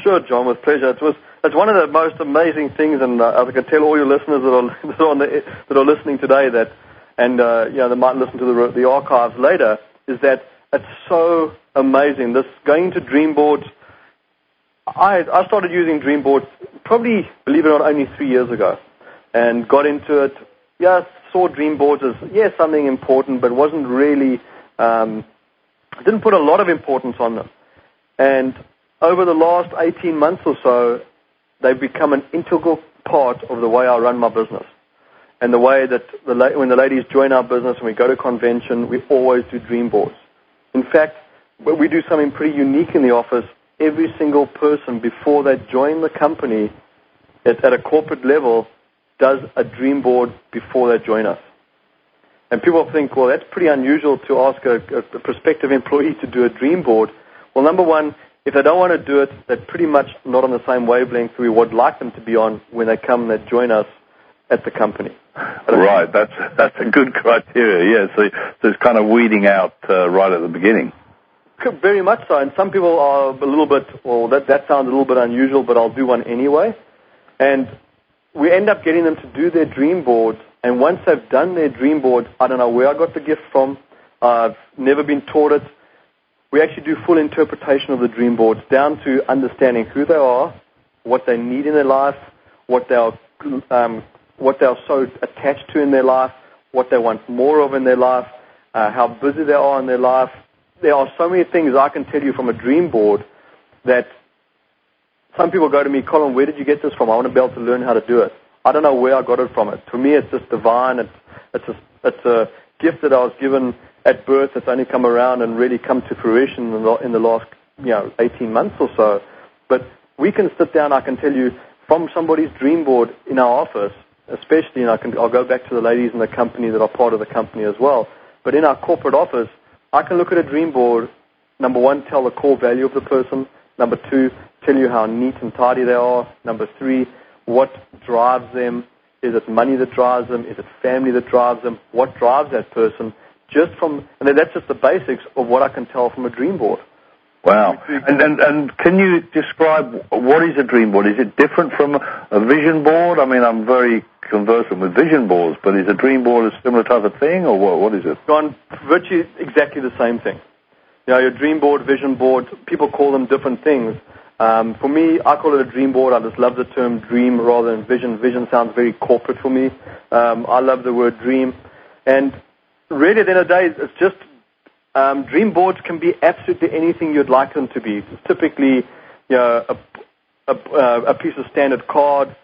Sure,
John, with pleasure. It's one of the most amazing things, and I can tell all your listeners that are listening today that, and they might listen to the archives later, is that it's so amazing. This going to dream boards. I started using dream boards probably, believe it or not, only 3 years ago, and got into it. Yeah, saw dream boards as something important, but wasn't really didn't put a lot of importance on them. And over the last 18 months or so, they've become an integral part of the way I run my business. And the way that when the ladies join our business and we go to convention, we always do dream boards. In fact, we do something pretty unique in the office. Every single person, before they join the company at a corporate level, does a dream board before they join us. And people think, well, that's pretty unusual to ask a prospective employee to do a dream board. Well, number one, if they don't want to do it, they're pretty much not on the same wavelength we would like them to be on when they come and they join us at the company.
Right, that's a good criteria, yeah. So it's kind of weeding out right at the beginning.
Very much so, and some people are a little bit, well, that sounds a little bit unusual, but I'll do one anyway. And we end up getting them to do their dream boards, and once they've done their dream board, I don't know where I got the gift from, I've never been taught it. We actually do full interpretation of the dream boards, down to understanding who they are, what they need in their life, what they are so attached to in their life, what they want more of in their life, how busy they are in their life. There are so many things I can tell you from a dream board that some people go to me, Colin, where did you get this from? I want to be able to learn how to do it. I don't know where I got it from. For me, it's just divine. It's a gift that I was given at birth that's only come around and really come to fruition in the last 18 months or so. But we can sit down, I can tell you, from somebody's dream board in our office, especially, and I'll go back to the ladies in the company that are part of the company as well, but in our corporate office, I can look at a dream board, number one, tell the core value of the person, number two, tell you how neat and tidy they are, number three, what drives them, is it money that drives them, is it family that drives them, what drives that person, and that's just the basics of what I can tell from a dream board.
Wow. And can you describe what is a dream board? Is it different from a vision board? I mean, I'm very conversant with vision boards, but is a dream board a similar type of thing, or what is it?
John, virtually exactly the same thing. Your dream board, vision board, people call them different things. For me, I call it a dream board. I just love the term dream rather than vision. Vision sounds very corporate for me. I love the word dream. And really, at the end of the day, it's just dream boards can be absolutely anything you'd like them to be. It's typically a piece of standard card,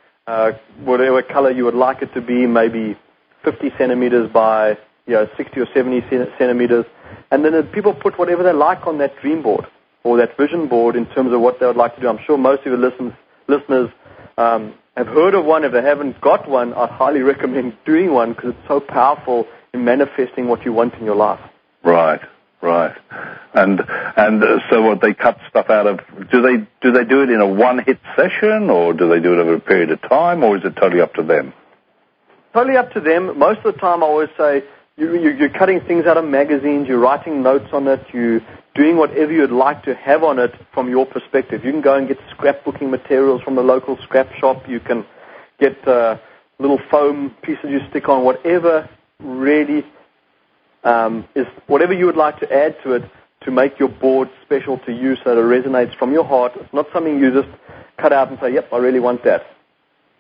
whatever color you would like it to be, maybe 50 centimeters by 60 or 70 centimeters. And then people put whatever they like on that dream board or that vision board in terms of what they would like to do. I'm sure most of your listeners have heard of one. If they haven't got one, I'd highly recommend doing one because it's so powerful in manifesting what you want in your life.
Right. And so what, they cut stuff out of, do they do it in a one-hit session, or do they do it over a period of time, or is it totally up to them?
Totally up to them. Most of the time I always say you're cutting things out of magazines, you're writing notes on it, you're doing whatever you'd like to have on it from your perspective. You can go and get scrapbooking materials from the local scrap shop. You can get little foam pieces you stick on, whatever really is whatever you would like to add to it to make your board special to you so that it resonates from your heart. It's not something you just cut out and say, yep, I really want that.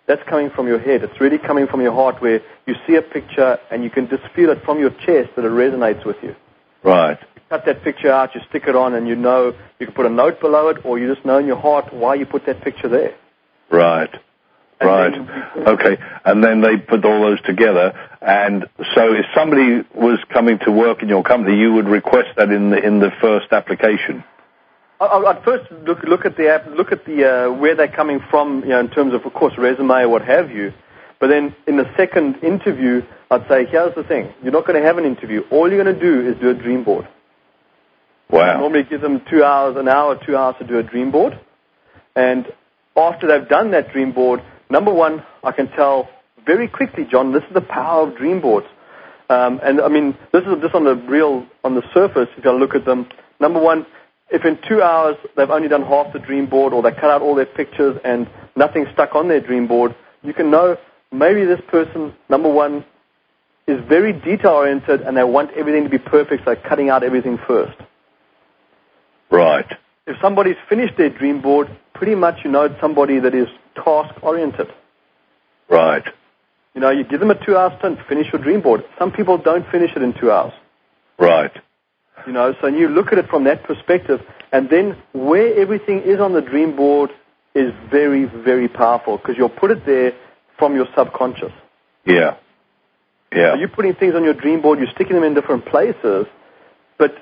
That's coming from your head. It's really coming from your heart where you see a picture and you can just feel it from your chest that it resonates with you.
Right.
You cut that picture out, you stick it on, and you know you can put a note below it, or you just know in your heart why you put that picture there.
Right. Okay. And then they put all those together. And so if somebody was coming to work in your company, you would request that in the first application.
I'd first look at the where they're coming from, in terms of course, resume or what have you. But then in the second interview, I'd say, here's the thing. You're not going to have an interview. All you're going to do is do a dream board.
Wow.
I normally give them 2 hours, an hour, 2 hours to do a dream board. And after they've done that dream board, number one, I can tell very quickly, John, this is the power of dream boards. And I mean, this is just on the surface, if you look at them. Number one, if in 2 hours they've only done half the dream board or they cut out all their pictures and nothing stuck on their dream board, you can know maybe this person, number one, is very detail-oriented and they want everything to be perfect, so they're cutting out everything first.
Right.
If somebody's finished their dream board, pretty much you know it's somebody that is task-oriented.
Right.
You know, you give them a 2-hour stint to finish your dream board. Some people don't finish it in 2 hours.
Right.
You know, so you look at it from that perspective, and then where everything is on the dream board is very, very powerful because you'll put it there from your subconscious.
Yeah. Yeah.
So you're putting things on your dream board, you're sticking them in different places, but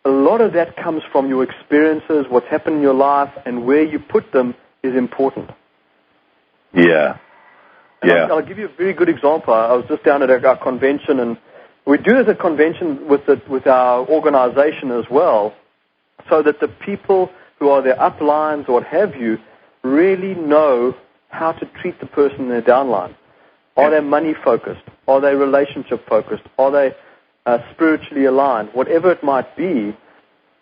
a lot of that comes from your experiences, what's happened in your life, and where you put them is important.
Yeah. Yeah.
I'll give you a very good example. I was just down at our convention, and we do this at convention with our organization as well, so that the people who are their uplines or what have you really know how to treat the person in their downline. Are they money-focused? Are they relationship-focused? Are they spiritually aligned? Whatever it might be.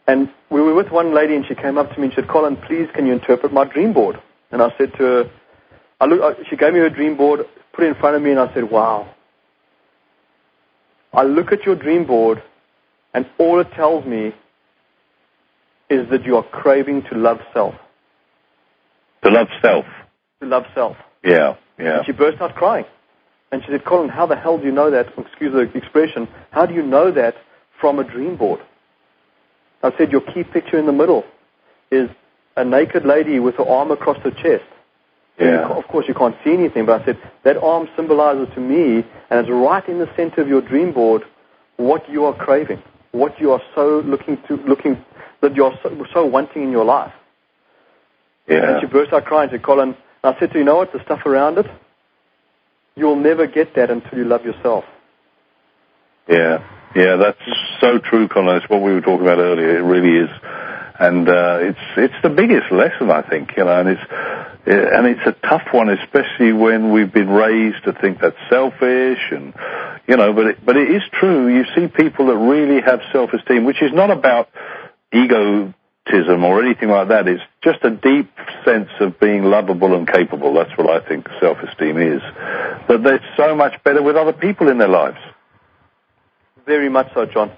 And we were with one lady, and she came up to me and she said, Colin, please, can you interpret my dream board? And I said to her, she gave me her dream board, put it in front of me, and I said, wow. I look at your dream board, and all it tells me is that you are craving to love self.
To love self?
To love self.
Yeah, yeah.
And she burst out crying. And she said, Colin, how the hell do you know that? Excuse the expression. How do you know that from a dream board? I said, your key picture in the middle is a naked lady with her arm across her chest.
Yeah.
Of course, you can't see anything, but I said, that arm symbolizes to me, and it's right in the center of your dream board, what you are craving, what you are so that you're so wanting in your life.
Yeah.
And she burst out crying. She said, Colin, and I said to her, you know what, the stuff around it, you'll never get that until you love yourself.
Yeah. Yeah, that's so true, Colin. It's what we were talking about earlier. It really is. And it's the biggest lesson, I think, you know, and it's a tough one, especially when we've been raised to think that's selfish, and you know, but it is true. You see people that really have self-esteem, which is not about egotism or anything like that. It's just a deep sense of being lovable and capable. That's what I think self-esteem is. But they're so much better with other people in their lives.
Very much so, John.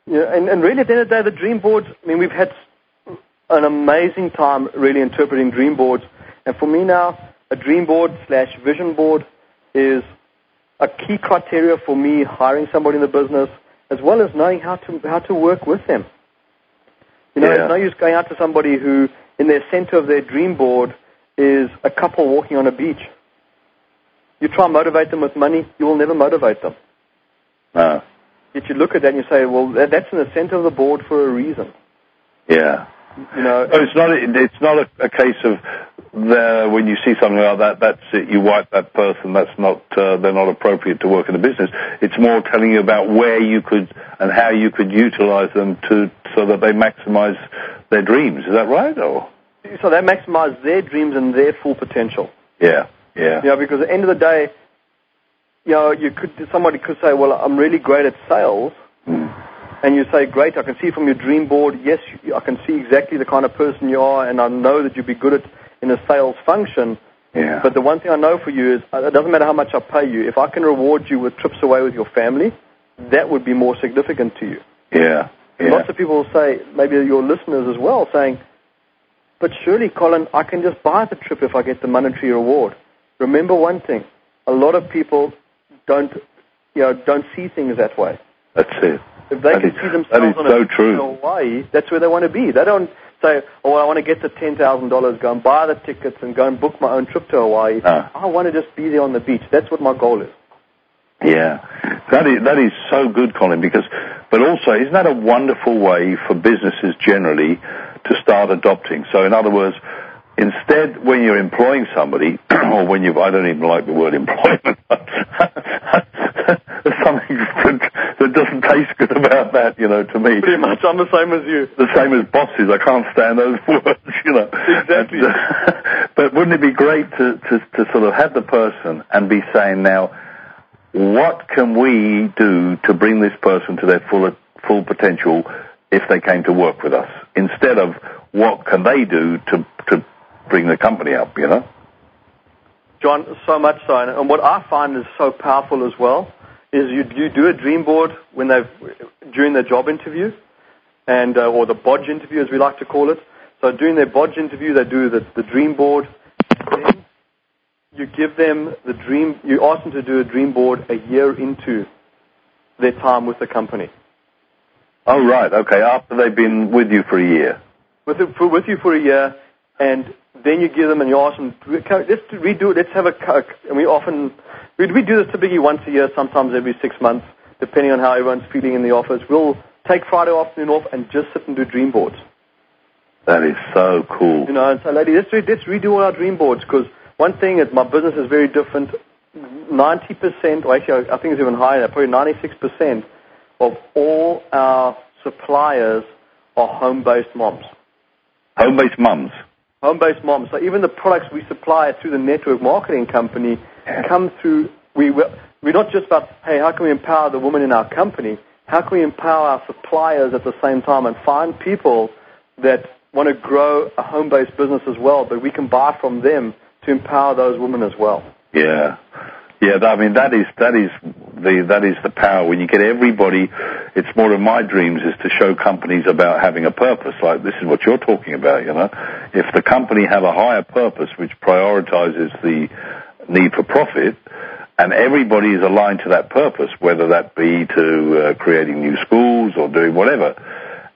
Yeah, and really at the end of the day, the dream boards, I mean, we've had an amazing time really interpreting dream boards. And for me now, a dream board / vision board is a key criteria for me hiring somebody in the business, as well as knowing how to work with them. You know, It's no use going out to somebody who, in their center of their dream board, is a couple walking on a beach. You try and motivate them with money, you will never motivate them.
No.
Yet you look at that and you say, well, that's in the center of the board for a reason.
Yeah.
You know,
it's not a case of when you see something like that, that's it. You wipe that person. That's not they're not appropriate to work in the business. It's more telling you about where you could and how you could utilize them so that they maximize their dreams. Is that right? Or
so they maximize their dreams and their full potential.
Yeah. Yeah.
You know, because at the end of the day, you know, somebody could say, well, I'm really great at sales. And you say, great, I can see from your dream board, yes, I can see exactly the kind of person you are, and I know that you'd be good in a sales function.
Yeah.
But the one thing I know for you is, it doesn't matter how much I pay you, if I can reward you with trips away with your family, that would be more significant to you.
Yeah. Yeah.
Lots of people will say, maybe your listeners as well, saying, but surely, Colin, I can just buy the trip if I get the monetary reward. Remember one thing, a lot of people don't see things that way.
That's it.
If they can see themselves on a trip to Hawaii, that's where they want to be. They don't say, oh, I want to get the $10,000, go and buy the tickets and go and book my own trip to Hawaii.
No.
I want to just be there on the beach. That's what my goal is.
Yeah, that is so good, Colin, but also, isn't that a wonderful way for businesses generally to start adopting? So in other words, instead, when you're employing somebody, or when I don't even like the word employment, there's something that doesn't taste good about that, to me.
Pretty much, I'm the same as you.
The same as bosses, I can't stand those words,
Exactly.
But wouldn't it be great to sort of have the person and be saying, now, what can we do to bring this person to their full potential if they came to work with us, instead of what can they do to bring the company up,
John, so much so. And what I find is so powerful as well is you do a dream board during their job interview, and or the bodge interview, as we like to call it. So during their bodge interview, they do the dream board. Then you give them you ask them to do a dream board a year into their time with the company.
Oh, right, okay, after they've been with you for a year.
With you for a year, and then you give them and you ask them, let's redo it, let's have and we do this typically once a year, sometimes every 6 months, depending on how everyone's feeling in the office. We'll take Friday afternoon off and just sit and do dream boards.
That is so cool.
And say, lady, let's redo all our dream boards, because one thing is my business is very different. 90%, or actually I think it's even higher, probably 96% of all our suppliers are home-based moms.
Home-based mums?
Home-based moms. So even the products we supply through the network marketing company come through. We're not just about, hey, how can we empower the woman in our company? How can we empower our suppliers at the same time and find people that want to grow a home-based business as well, but we can buy from them to empower those women as well?
Yeah. Yeah, I mean, that is the power. When you get everybody, it's one of my dreams is to show companies about having a purpose. Like this is what you're talking about, If the company have a higher purpose which prioritizes the need for profit, and everybody is aligned to that purpose, whether that be to creating new schools or doing whatever,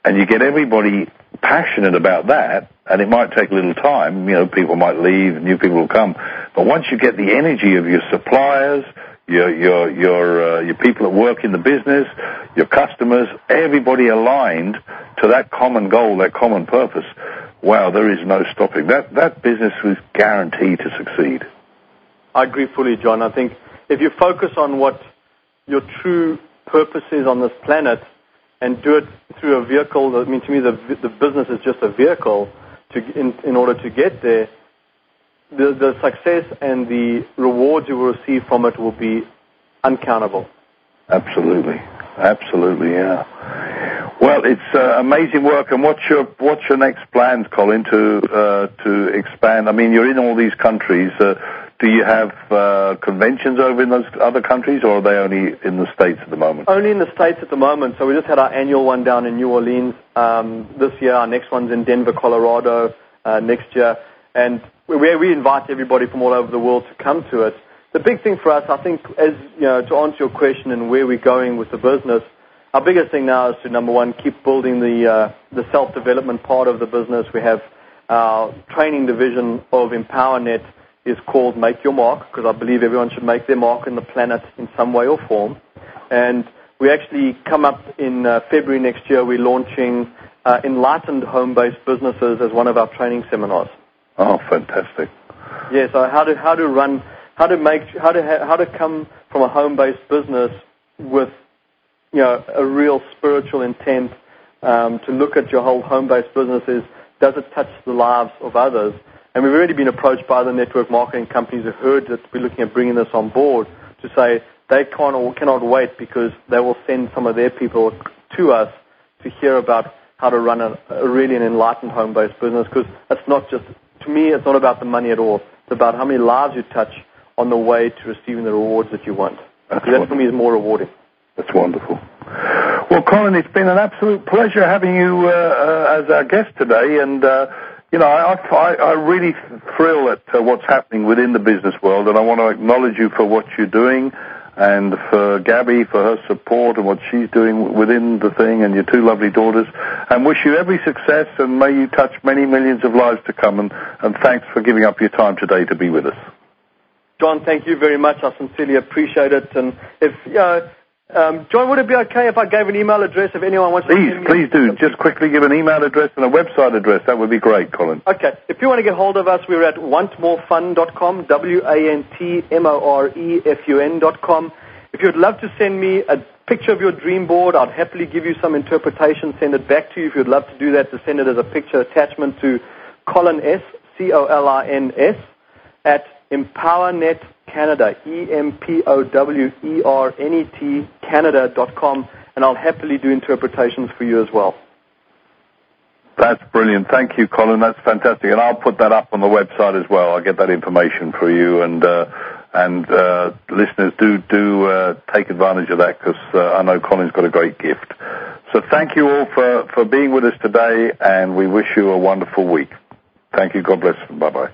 and you get everybody passionate about that, and it might take a little time, people might leave, new people will come, but once you get the energy of your suppliers, your people that work in the business, your customers, everybody aligned to that common goal, that common purpose, wow, there is no stopping. That business was guaranteed to succeed.
I agree fully, John. I think if you focus on what your true purpose is on this planet and do it through a vehicle, to me the business is just a vehicle in order to get there, the success and the rewards you will receive from it will be uncountable.
Absolutely, yeah. Well, it's amazing work. And what's your next plans, Colin, to expand? I mean, you're in all these countries. Do you have conventions over in those other countries, or are they only in the States at the moment?
Only in the States at the moment. So we just had our annual one down in New Orleans this year. Our next one's in Denver, Colorado next year. And where we invite everybody from all over the world to come to it. The big thing for us, I think, to answer your question and where we're going with the business, our biggest thing now is to, number one, keep building the self-development part of the business. We have our training division of EmpowerNet is called Make Your Mark, because I believe everyone should make their mark on the planet in some way or form. And we actually come up in February next year, we're launching Enlightened Home-Based Businesses as one of our training seminars.
Oh, fantastic!
Yeah, so how to come from a home-based business with a real spiritual intent to look at your whole home-based businesses. Does it touch the lives of others? And we've already been approached by the network marketing companies who heard that we're looking at bringing this on board to say they cannot wait, because they will send some of their people to us to hear about how to run an enlightened home-based business. Because to me, it's not about the money at all. It's about how many lives you touch on the way to receiving the rewards that you want. That for me is more rewarding.
That's wonderful. Well, Colin, it's been an absolute pleasure having you as our guest today, and I really thrill at what's happening within the business world, and I want to acknowledge you for what you're doing, and for Gabby for her support and what she's doing within the thing, and your two lovely daughters, and wish you every success, and may you touch many millions of lives to come, and thanks for giving up your time today to be with us.
John, thank you very much. I sincerely appreciate it. And if John, would it be okay if I gave an email address if anyone wants to send me?
Please do. Just quickly give an email address and a website address. That would be great, Colin.
Okay. If you want to get hold of us, we're at wantmorefun.com, wantmorefun.com. If you'd love to send me a picture of your dream board, I'd happily give you some interpretation, send it back to you. If you'd love to do that, to send it as a picture attachment to Colin S., Colins, at EmpowerNet Canada, EmpowerNet Canada.com, and I'll happily do interpretations for you as well.
That's brilliant. Thank you, Colin. That's fantastic. And I'll put that up on the website as well. I'll get that information for you. And listeners, do take advantage of that, because I know Colin's got a great gift. So thank you all for being with us today, and we wish you a wonderful week. Thank you. God bless. Bye-bye.